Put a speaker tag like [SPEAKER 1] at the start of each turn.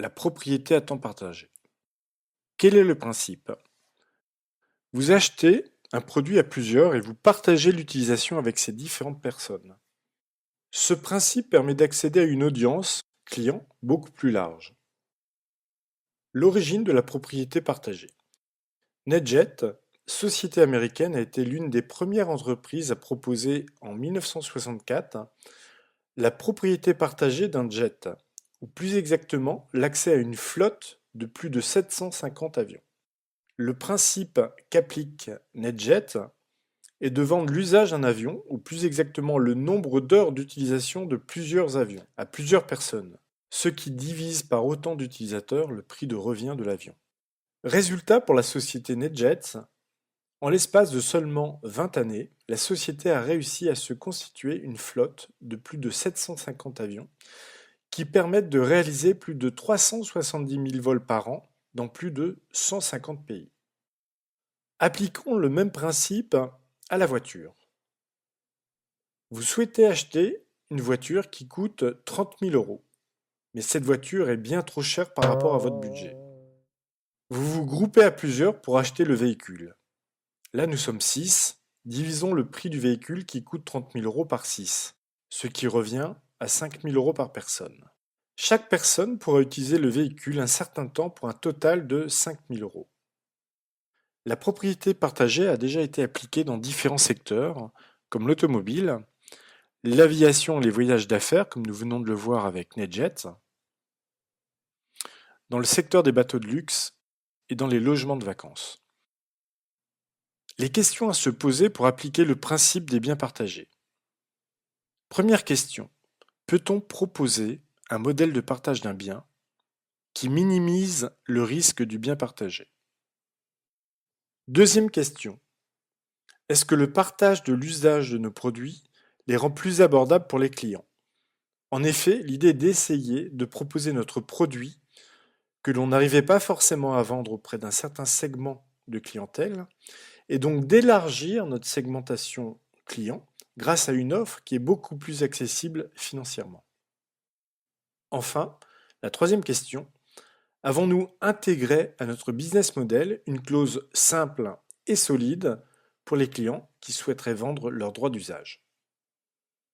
[SPEAKER 1] La propriété à temps partagé. Quel est le principe? Vous achetez un produit à plusieurs et vous partagez l'utilisation avec ces différentes personnes. Ce principe permet d'accéder à une audience client beaucoup plus large. L'origine de la propriété partagée. NetJet, société américaine, a été l'une des premières entreprises à proposer en 1964 la propriété partagée d'un jet, ou plus exactement l'accès à une flotte de plus de 750 avions. Le principe qu'applique NetJet est de vendre l'usage d'un avion, ou plus exactement le nombre d'heures d'utilisation de plusieurs avions, à plusieurs personnes, ce qui divise par autant d'utilisateurs le prix de revient de l'avion. Résultat pour la société NetJet, en l'espace de seulement 20 années, la société a réussi à se constituer une flotte de plus de 750 avions qui permettent de réaliser plus de 370 000 vols par an dans plus de 150 pays. Appliquons le même principe à la voiture. Vous souhaitez acheter une voiture qui coûte 30 000 euros, mais cette voiture est bien trop chère par rapport à votre budget. Vous vous groupez à plusieurs pour acheter le véhicule. Là, nous sommes 6. Divisons le prix du véhicule qui coûte 30 000 euros par 6, ce qui revient à 5 000 euros par personne. Chaque personne pourra utiliser le véhicule un certain temps pour un total de 5 000 euros. La propriété partagée a déjà été appliquée dans différents secteurs, comme l'automobile, l'aviation et les voyages d'affaires, comme nous venons de le voir avec NetJet, dans le secteur des bateaux de luxe et dans les logements de vacances. Les questions à se poser pour appliquer le principe des biens partagés. Première question. Peut-on proposer un modèle de partage d'un bien qui minimise le risque du bien partagé? Deuxième question. Est-ce que le partage de l'usage de nos produits les rend plus abordables pour les clients? En effet, l'idée est d'essayer de proposer notre produit que l'on n'arrivait pas forcément à vendre auprès d'un certain segment de clientèle, et donc d'élargir notre segmentation client grâce à une offre qui est beaucoup plus accessible financièrement. Enfin, la troisième question, avons-nous intégré à notre business model une clause simple et solide pour les clients qui souhaiteraient vendre leurs droits d'usage?